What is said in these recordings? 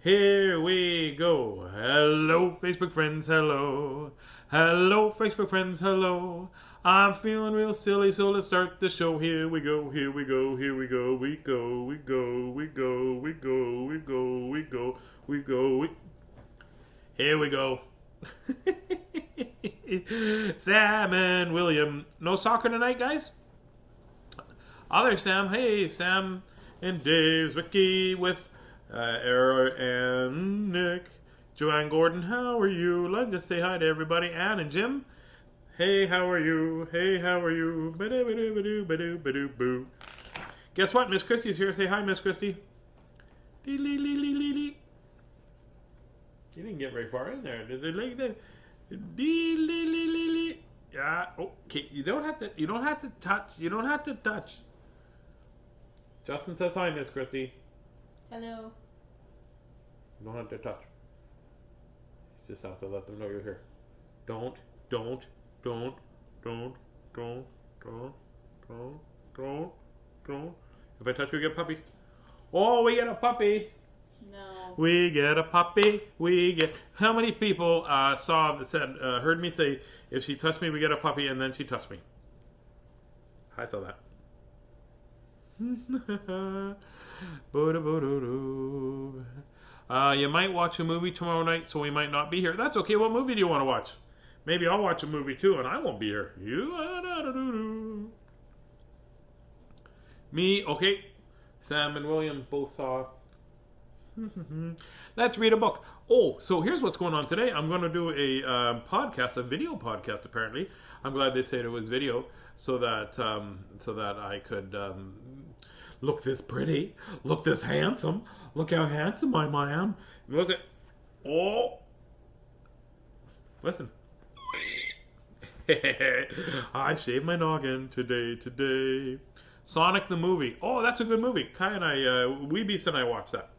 Here we go. Hello, Facebook friends. Hello. Hello, Facebook friends. Hello. I'm feeling real silly, so let's start the show. Here we go. Here we go. Here we go. We go. We go. We go. We go. We go. We go. We go. Here we go. Sam and William. No soccer tonight, guys? Other Sam. Hey, Sam and Dave's Wiki with Era and Nick. Joanne Gordon, how are you? Let's just say hi to everybody. Ann and Jim. Hey, how are you? Hey, how are you? Ba-do-ba-do-ba-do-ba-do-ba-do-boo. Guess what? Miss Christie's here. Say hi, Miss Christie. You didn't get very far in there. Did they like that? Yeah. Okay. You don't have to touch. Justin says hi, Miss Christie. Hello. You don't have to touch. You just have to let them know you're here. Don't. If I touch you, we get a puppy. Oh, we get a puppy. No. We get a puppy. How many people heard me say, if she touched me, we get a puppy, and then she touched me? I saw that. You might watch a movie tomorrow night, so we might not be here. That's okay. What movie do you want to watch? Maybe I'll watch a movie too, and I won't be here. Me, okay. Sam and William both saw. Let's read a book. Oh, so here's what's going on today. I'm going to do a podcast, a video podcast. Apparently, I'm glad they said it was video, so that I could look this pretty, look this handsome, look how handsome I am. Look at listen. I shaved my noggin today. Sonic the movie. Oh, that's a good movie. Kai and I, Weebeast and I watched that.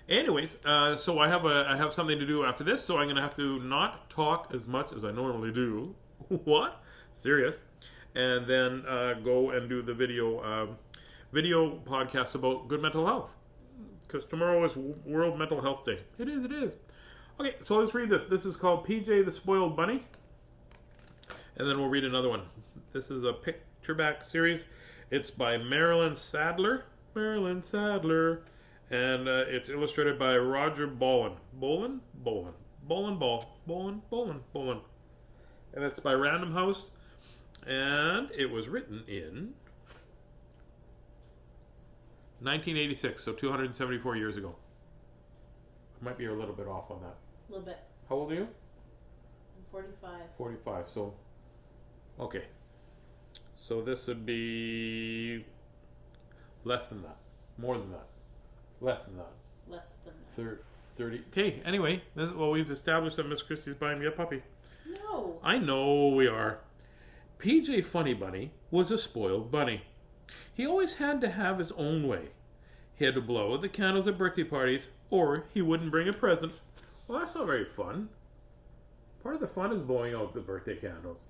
Anyways, so I have something to do after this, so I'm going to have to not talk as much as I normally do. What? Serious. And then go and do the video podcast about good mental health. Because tomorrow is World Mental Health Day. It is. Okay, so let's read this. This is called PJ the Spoiled Bunny. And then we'll read another one. This is a picture-back series. It's by Marilyn Sadler. And it's illustrated by Roger Bolin. Bolin. And it's by Random House. And it was written in 1986, so 274 years ago. I might be a little bit off on that. A little bit. How old are you? I'm 45. 45, so... Okay. So this would be... less than that. More than that. Less than that. Less than that. 30. Okay, anyway. Well, we've established that Miss Christie's buying me a puppy. No. I know we are. PJ Funny Bunny was a spoiled bunny. He always had to have his own way. He had to blow out the candles at birthday parties, or he wouldn't bring a present. Well, that's not very fun. Part of the fun is blowing out the birthday candles.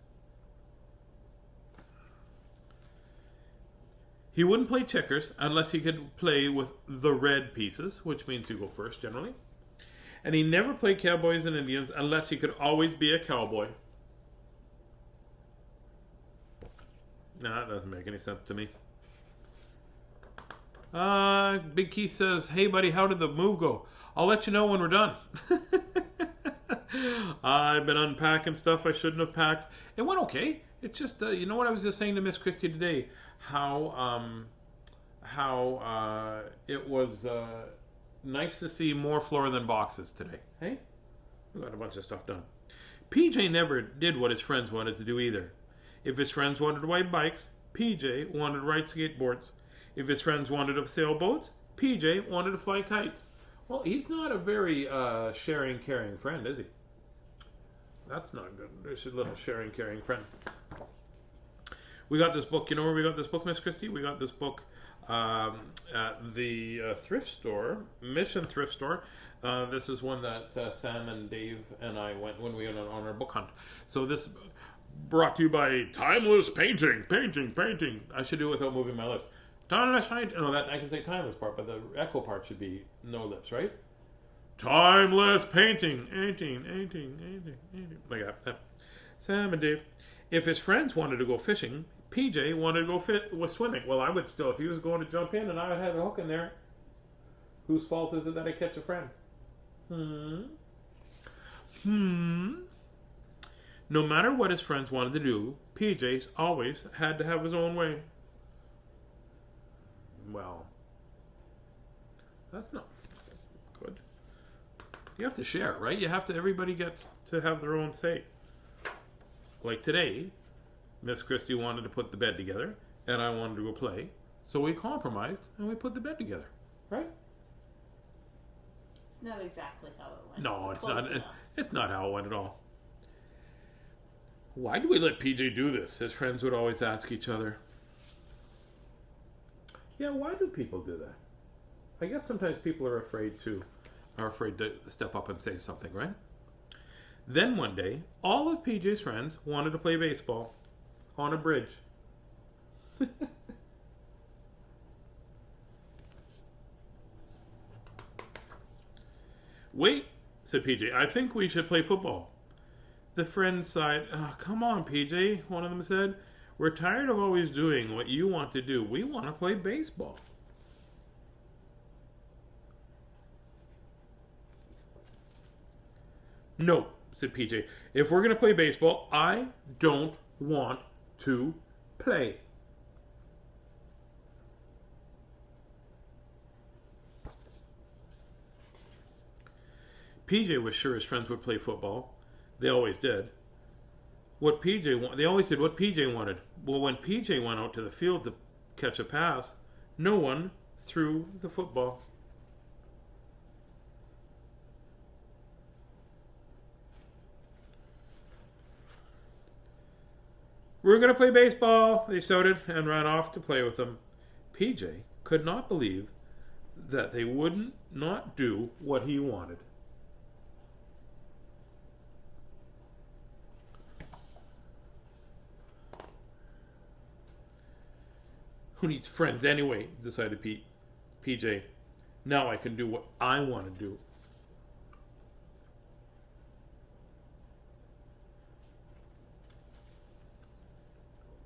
He wouldn't play checkers unless he could play with the red pieces, which means you go first generally. And he never played cowboys and Indians unless he could always be a cowboy. Nah, that doesn't make any sense to me. Big Keith says, hey buddy, how did the move go? I'll let you know when we're done. I've been unpacking stuff I shouldn't have packed. It went okay. It's just, you know what I was just saying to Miss Christie today? How it was nice to see more floor than boxes today. Hey? We got a bunch of stuff done. PJ never did what his friends wanted to do either. If his friends wanted to ride bikes, PJ wanted to ride skateboards. If his friends wanted to sail boats, PJ wanted to fly kites. Well, he's not a very sharing, caring friend, is he? That's not good. There's a little sharing, caring friend. We got this book. You know where we got this book, Miss Christie? We got this book at the thrift store, Mission Thrift Store. This is one that Sam and Dave and I went when we went on our book hunt. So this brought to you by Timeless Painting. I should do it without moving my lips. Timeless painting. No, that I can say timeless part, but the echo part should be no lips, right? Timeless painting. 18. Like that. Sam and Dave. If his friends wanted to go fishing, PJ wanted to go swimming. Well, I would still. If he was going to jump in and I had a hook in there, whose fault is it that I catch a friend? No matter what his friends wanted to do, PJ's always had to have his own way. Well, that's not good. You have to share, right? Everybody gets to have their own say. Like today, Miss Christie wanted to put the bed together, and I wanted to go play. So we compromised, and we put the bed together, right? It's not exactly how it went. No, it's Close not. enough. It's not how it went at all. Why do we let PJ do this? His friends would always ask each other. Yeah, why do people do that? I guess sometimes people are afraid to step up and say something, right? Then one day, all of PJ's friends wanted to play baseball on a bridge. Wait, said PJ, I think we should play football. The friends sighed. Oh, come on, PJ, one of them said. We're tired of always doing what you want to do. We want to play baseball. No, said PJ. If we're going to play baseball, I don't want to play. PJ was sure his friends would play football. They always did. They always did what PJ wanted. Well, when PJ went out to the field to catch a pass, no one threw the football. We're going to play baseball, they shouted and ran off to play with them. PJ could not believe that they wouldn't not do what he wanted. Who needs friends anyway? Decided PJ. Now I can do what I want to do.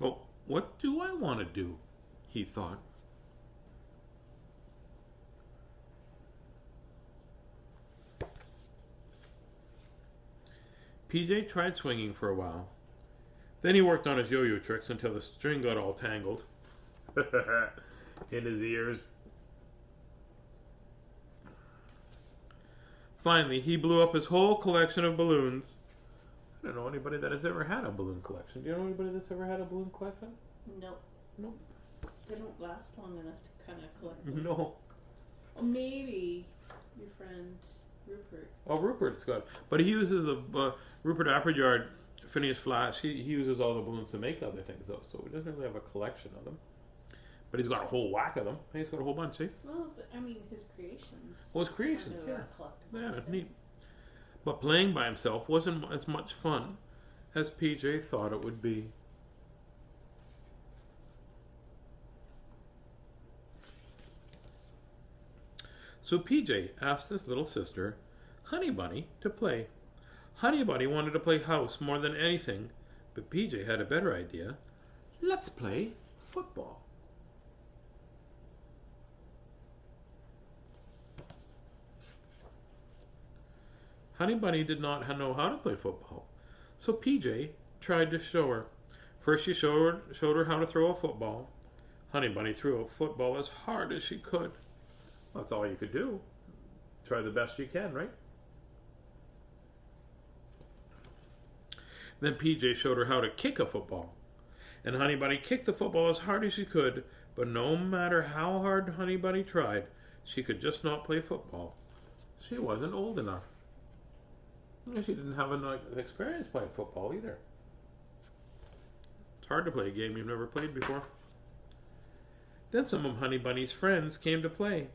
But what do I want to do? He thought. PJ tried swinging for a while. Then he worked on his yo-yo tricks until the string got all tangled in his ears. Finally, he blew up his whole collection of balloons. I don't know anybody that has ever had a balloon collection. Do you know anybody that's ever had a balloon collection? Nope. Nope. They don't last long enough to kind of collect them. No. Well, maybe your friend Rupert. Oh, Rupert's got. But he uses the Rupert Appleyard Phineas Flash. He uses all the balloons to make other things, though. So he doesn't really have a collection of them. But he's got a whole whack of them. He's got a whole bunch, eh? Well, but, I mean, his creations. Well, his creations, kind of yeah. collectibles, Yeah, neat. But playing by himself wasn't as much fun as PJ thought it would be. So PJ asked his little sister, Honey Bunny, to play. Honey Bunny wanted to play house more than anything, but PJ had a better idea. Let's play football. Honey Bunny did not know how to play football, so PJ tried to show her. First she showed her how to throw a football. Honey Bunny threw a football as hard as she could. Well, that's all you could do. Try the best you can, right? Then PJ showed her how to kick a football. And Honey Bunny kicked the football as hard as she could, but no matter how hard Honey Bunny tried, she could just not play football. She wasn't old enough. She didn't have enough experience playing football either. It's hard to play a game you've never played before. Then some of Honey Bunny's friends came to play.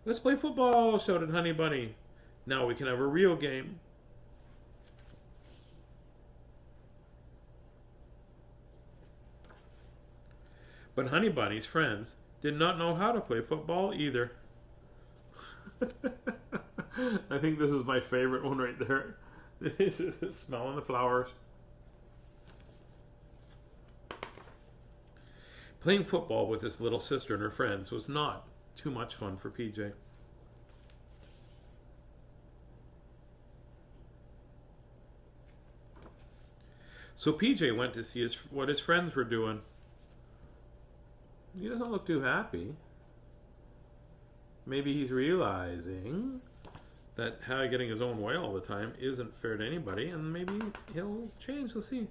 Let's play football, shouted Honey Bunny. Now we can have a real game. But Honey Bunny's friends Did not know how to play football either. I think this is my favorite one right there. Smelling the flowers. Playing football with his little sister and her friends was not too much fun for PJ. So PJ went to see what his friends were doing. He doesn't look too happy. Maybe he's realizing that getting his own way all the time isn't fair to anybody, and maybe he'll change. Let's see.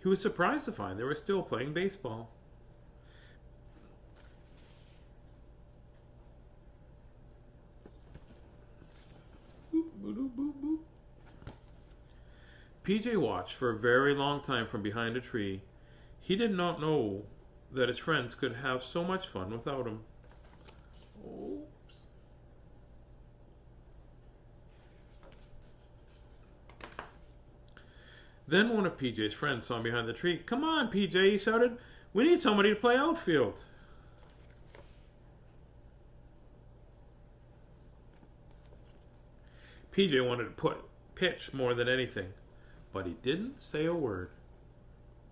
He was surprised to find they were still playing baseball. Boop, boop, boop, boop. PJ watched for a very long time from behind a tree. He did not know that his friends could have so much fun without him. Oops. Then one of PJ's friends saw him behind the tree. "Come on, PJ," he shouted. "We need somebody to play outfield." PJ wanted to pitch more than anything, but he didn't say a word.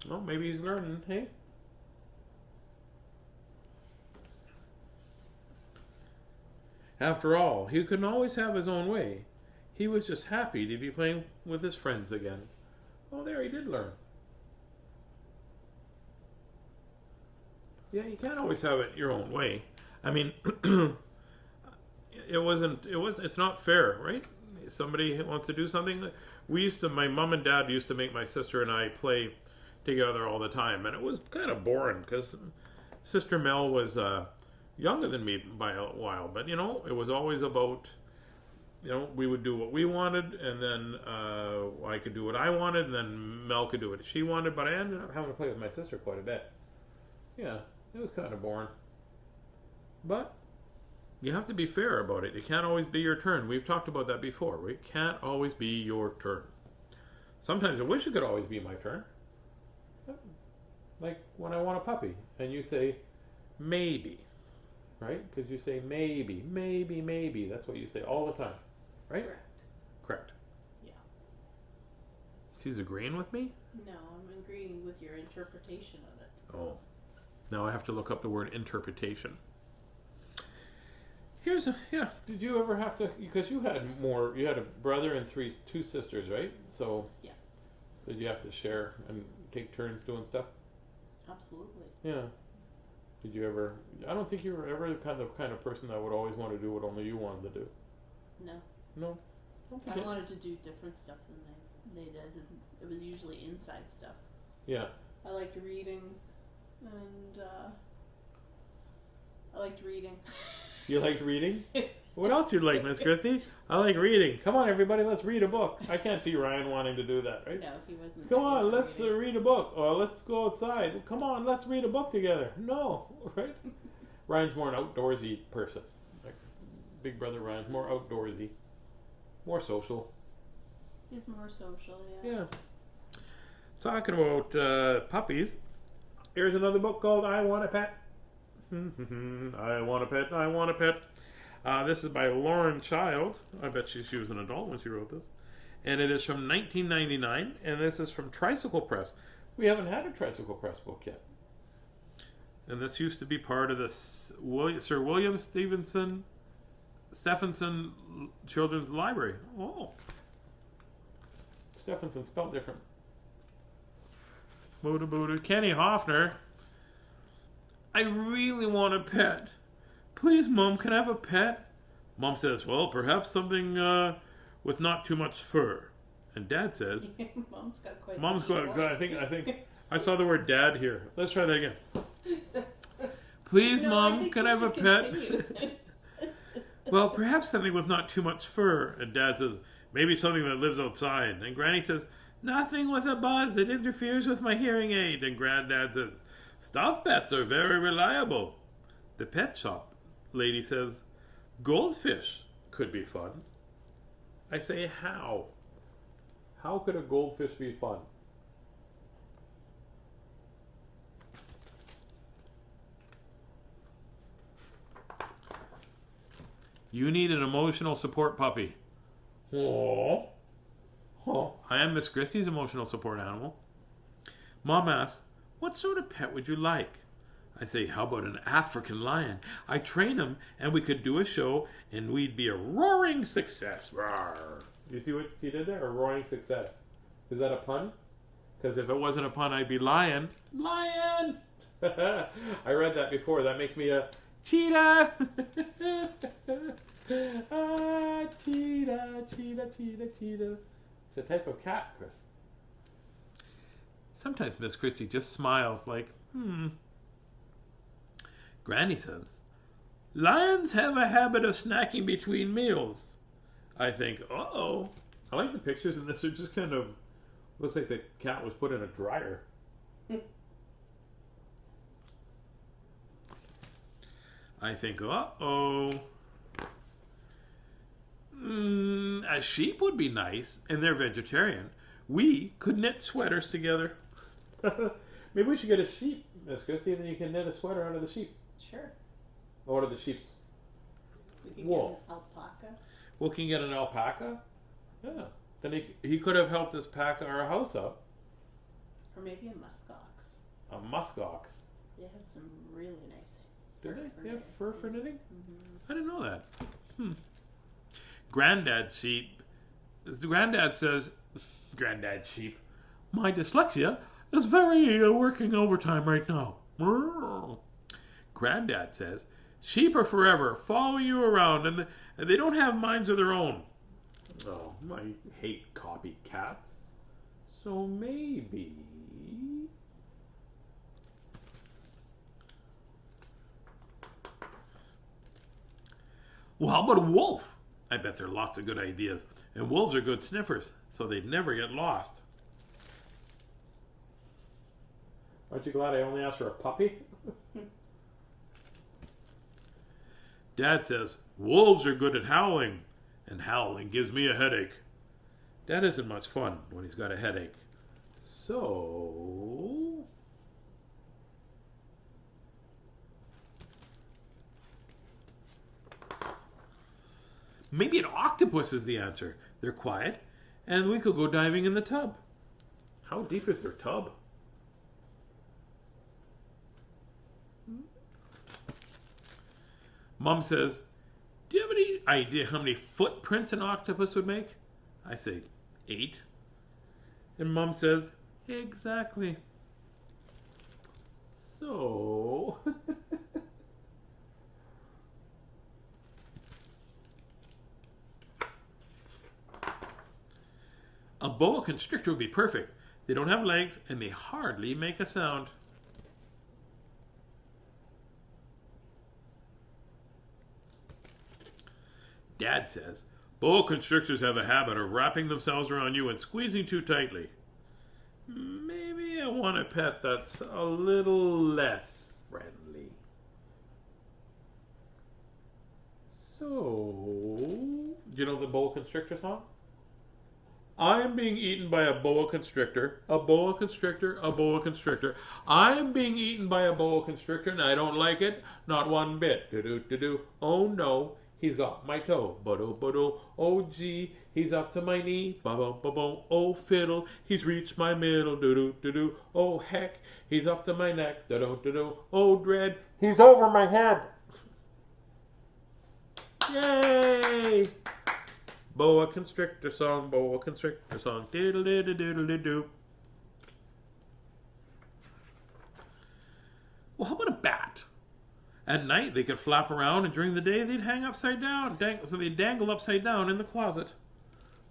Well, maybe he's learning, hey? After all, he couldn't always have his own way. He was just happy to be playing with his friends again. Oh, there, he did learn. Yeah, you can't always have it your own way. I mean, it's not fair, right? Somebody wants to do something. My mom and dad used to make my sister and I play together all the time, and it was kind of boring because Sister Mel was younger than me by a while, but it was always about, we would do what we wanted, and then I could do what I wanted, and then Mel could do what she wanted, but I ended up having to play with my sister quite a bit. Yeah, it was kind of boring. But you have to be fair about it. It can't always be your turn. We've talked about that before. It can't always be your turn. Sometimes I wish it could always be my turn. Like when I want a puppy, and you say, maybe. Right? Because you say maybe, maybe, maybe. That's what you say all the time. Right? Correct. Yeah. He's agreeing with me? No, I'm agreeing with your interpretation of it. Oh. Now I have to look up the word interpretation. Did you ever have to, because you had a brother and two sisters, right? So yeah. Did you have to share and take turns doing stuff? Absolutely. Yeah. Did you ever, I don't think you were ever the kind of person that would always want to do what only you wanted to do. No. No? I wanted to do different stuff than they did. It was usually inside stuff. Yeah. I liked reading, and You liked reading? What else you like, Miss Christie? I like reading. Come on, everybody, let's read a book. I can't see Ryan wanting to do that, right? No, he wasn't. Come on, let's read a book. Or let's go outside. Come on, let's read a book together. No, right? Ryan's more an outdoorsy person. Like Big Brother Ryan's more outdoorsy. More social. He's more social, yeah. Yeah. Talking about puppies, here's another book called I Want a Pet. I want a pet, I want a pet. This is by Lauren Child. I bet she was an adult when she wrote this. And it is from 1999, and this is from Tricycle Press. We haven't had a Tricycle Press book yet. And this used to be part of the Sir William Stephenson Children's Library. Oh. Stephenson spelled different. Buddha Buddha. Kenny Hoffner. I really want a pet. Please, Mom, can I have a pet? Mom says, well, perhaps something with not too much fur. And Dad says, Mom's got I think I saw the word Dad here. Let's try that again. Please, Mom, can I have a pet? Well, perhaps something with not too much fur. And Dad says, maybe something that lives outside. And Granny says, nothing with a buzz. It interferes with my hearing aid. And Granddad says, stuffed pets are very reliable. The pet shop lady says, goldfish could be fun. I say, how? How could a goldfish be fun? You need an emotional support puppy. Oh. Oh. I am Miss Christie's emotional support animal. Mom asks, what sort of pet would you like? I say, how about an African lion? I train him and we could do a show and we'd be a roaring success. Roar. You see what she did there? A roaring success. Is that a pun? Because if it wasn't a pun, I'd be lion. Lion! I read that before. That makes me a cheetah! Ah, cheetah, cheetah, cheetah, cheetah. It's a type of cat, Chris. Sometimes Miss Christie just smiles like, Granny says, lions have a habit of snacking between meals. I think, uh-oh. I like the pictures in this. It just kind of looks like the cat was put in a dryer. I think, uh-oh. A sheep would be nice, and they're vegetarian. We could knit sweaters together. Maybe we should get a sheep, Miss Christie, and then you can knit a sweater out of the sheep. Sure. Or out of the sheep's We could wool. get an alpaca. Well, can you get an alpaca? Yeah. Then he could have helped us pack our house up. Or maybe a muskox. A muskox. They have some really nice Do fur they? for They have knitting. fur for knitting? Mm-hmm. I didn't know that. Granddad sheep. The granddad says, Granddad sheep, my dyslexia is very working overtime right now. Granddad says, sheep are forever, follow you around, and they don't have minds of their own. Oh, I hate copycats. So maybe... Well, how about a wolf? I bet there are lots of good ideas. And wolves are good sniffers, so they'd never get lost. Aren't you glad I only asked for a puppy? Dad says, wolves are good at howling, and howling gives me a headache. Dad isn't much fun when he's got a headache. So... maybe an octopus is the answer. They're quiet, and we could go diving in the tub. How deep is their tub? Mom says, do you have any idea how many footprints an octopus would make? I say, 8. And Mom says, exactly. So... a boa constrictor would be perfect. They don't have legs and they hardly make a sound. Dad says, boa constrictors have a habit of wrapping themselves around you and squeezing too tightly. Maybe I want a pet that's a little less friendly. So, you know the boa constrictor song? I am being eaten by a boa constrictor, a boa constrictor, a boa constrictor. I am being eaten by a boa constrictor and I don't like it, not one bit. Do-do-do-do. Oh no, he's got my toe. Ba-do-ba-do. Oh gee, he's up to my knee. Ba-ba-ba-bo. Oh fiddle, he's reached my middle. Do-do-do-do. Oh heck, he's up to my neck. Do-do-do-do. Oh dread, he's over my head. Yay! Boa Constrictor Song, Boa Constrictor Song. Diddle-diddle-diddle-diddle. Well, how about a bat? At night, they could flap around, and during the day, they'd hang upside down. So they'd dangle upside down in the closet.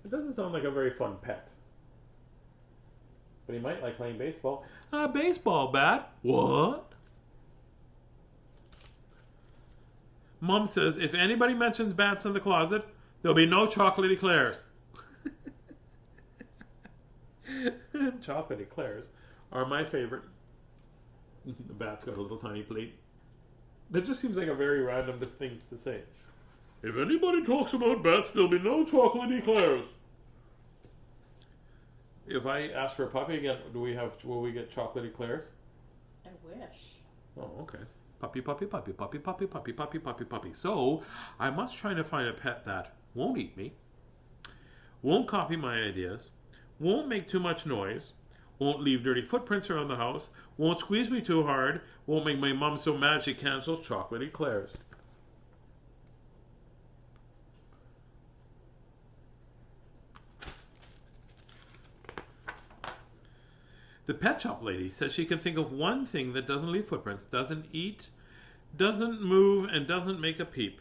It doesn't sound like a very fun pet. But he might like playing baseball. A baseball bat? What? Mom says, if anybody mentions bats in the closet, there'll be no chocolate eclairs. Chocolate eclairs are my favorite. The bat's got a little tiny plate. That just seems like a very random thing to say. If anybody talks about bats, there'll be no chocolate eclairs. If I ask for a puppy again, will we get chocolate eclairs? I wish. Oh, okay. Puppy, puppy, puppy, puppy, puppy, puppy, puppy, puppy, puppy. So I must try to find a pet that won't eat me, won't copy my ideas, won't make too much noise, won't leave dirty footprints around the house, won't squeeze me too hard, won't make my mom so mad she cancels chocolate eclairs. The pet shop lady says she can think of one thing that doesn't leave footprints, doesn't eat, doesn't move, and doesn't make a peep.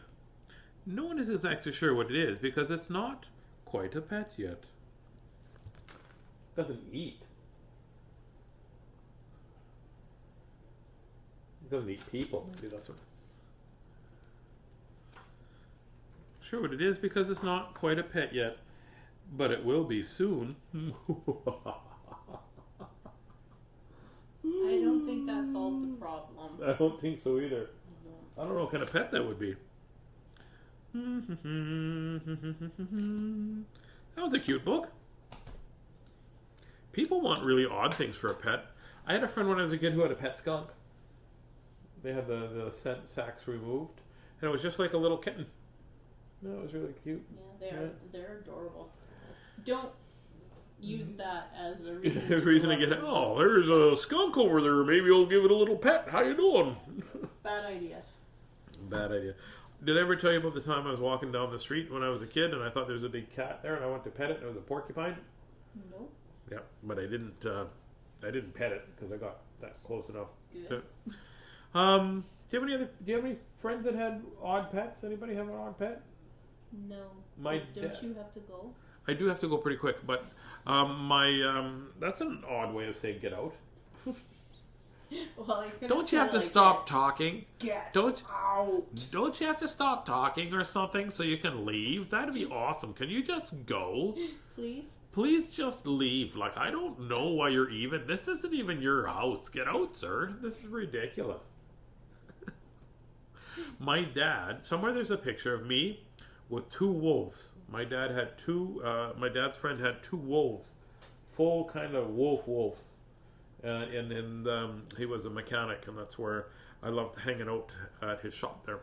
No one is exactly sure what it is because it's not quite a pet yet. Doesn't eat. It doesn't eat people. Maybe that's what. Sure what it is because it's not quite a pet yet, but it will be soon. I don't think that solved the problem. I don't think so either. I don't know what kind of pet that would be. That was a cute book. People want really odd things for a pet. I had a friend when I was a kid who had a pet skunk. They had the scent sacks removed, and it was just like a little kitten. No, it was really cute. Yeah, they're adorable. Don't use that as a reason to get it. Oh, there's a skunk over there. Maybe I'll give it a little pet. How you doing? Bad idea. Bad idea. Did I ever tell you about the time I was walking down the street when I was a kid and I thought there was a big cat there and I went to pet it and it was a porcupine? Nope. Yeah, but I didn't pet it because I got that close enough. Good. Do you have any friends that had odd pets? Anybody have an odd pet? No. Don't you have to go? I do have to go pretty quick, but that's an odd way of saying get out. Well, don't you have to stop talking? Get out. Don't you have to stop talking or something so you can leave? That'd be awesome. Can you just go? Please? Please just leave. Like, I don't know why you're even. This isn't even your house. Get out, sir. This is ridiculous. My dad, somewhere there's a picture of me with two wolves. My dad had my dad's friend had two wolves. Full kind of wolves. And he was a mechanic, and that's where I loved hanging out at his shop there.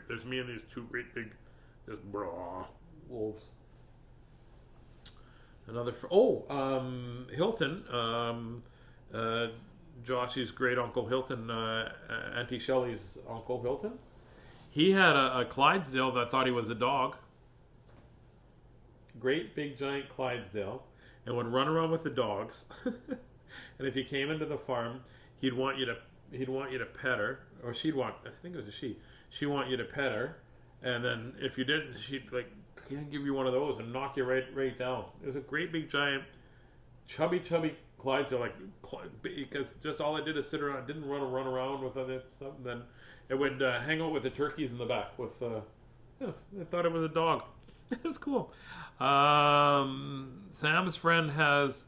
There's me and these two great big, just wolves. Hilton, Josh's great uncle Hilton, Auntie Shelley's uncle Hilton. He had a Clydesdale that thought he was a dog. Great big giant Clydesdale, and would run around with the dogs. And if you came into the farm, he'd want you to pet her, or she'd want. I think it was a she. She'd want you to pet her, and then if you didn't, she'd like give you one of those and knock you right down. It was a great big giant, chubby Clydesdale, because just all I did is sit around. Didn't run around with other stuff. And then it would hang out with the turkeys in the back. With I thought it was a dog. It's cool. Sam's friend has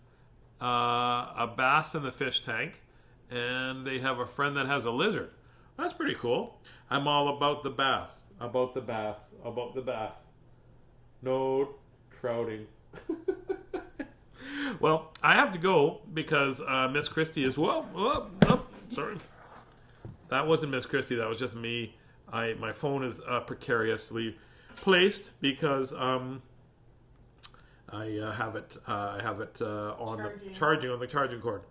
a bass in the fish tank, and they have a friend that has a lizard. That's pretty cool. I'm all about the bass. About the bass. No trouting. Well, I have to go because Miss Christie is sorry. That wasn't Miss Christie. That was just me. My phone is precariously placed because I have it on the charging cord.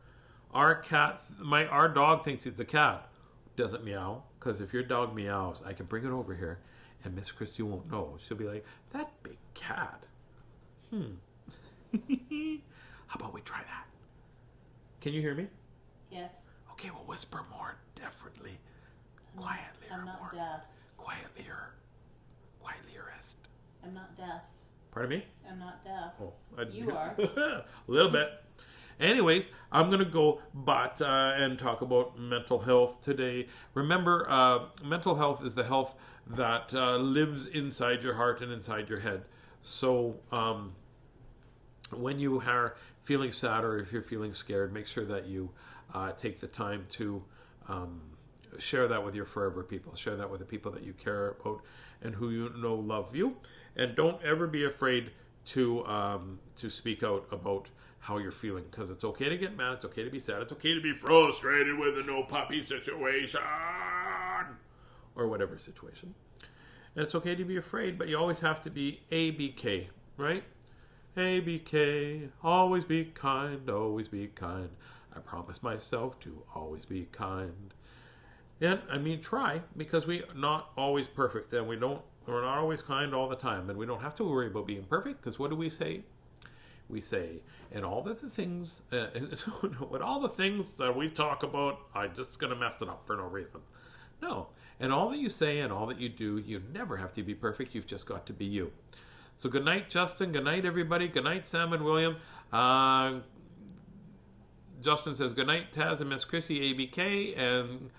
Our dog thinks he's the cat. Doesn't meow, because if your dog meows, I can bring it over here, and Miss Christie won't know. She'll be like, "That big cat." How about we try that? Can you hear me? Yes. Okay, well, whisper more differently, quietly, I'm not deaf. Quietlier. I'm not deaf. Pardon me? I'm not deaf. Oh, You are. A little bit. Anyways, I'm going to go and talk about mental health today. Remember, mental health is the health that lives inside your heart and inside your head. So when you are feeling sad or if you're feeling scared, make sure that you take the time to share that with your forever people. Share that with the people that you care about and who you know love you. And don't ever be afraid to speak out about how you're feeling, because it's okay to get mad, it's okay to be sad, it's okay to be frustrated with a no puppy situation. or whatever situation. And it's okay to be afraid, but you always have to be ABK, right? ABK, always be kind, always be kind. I promise myself to always be kind. And I mean, try, because we're not always perfect, and we're not always kind all the time, and we don't have to worry about being perfect, because what do we say? We say, and all the things, with all the things that we talk about, I'm just going to mess it up for no reason. No. And all that you say and all that you do, you never have to be perfect. You've just got to be you. So good night, Justin. Good night, everybody. Good night, Sam and William. Justin says, good night, Taz and Miss Chrissy, ABK. And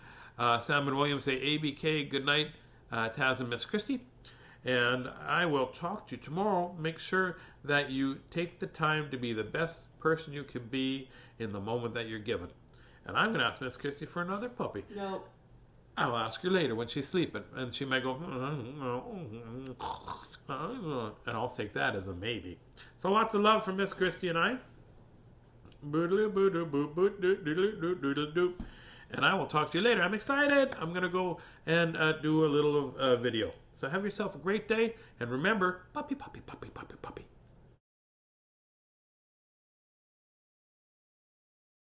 Sam and William say, ABK, good night, Taz and Miss Christy. And I will talk to you tomorrow. Make sure that you take the time to be the best person you can be in the moment that you're given. And I'm going to ask Miss Christy for another puppy. No. I'll ask her later when she's sleeping. And she might go, and I'll take that as a maybe. So lots of love from Miss Christy and I. And I will talk to you later. I'm excited. I'm going to go and do a little video. So have yourself a great day. And remember, puppy, puppy, puppy, puppy.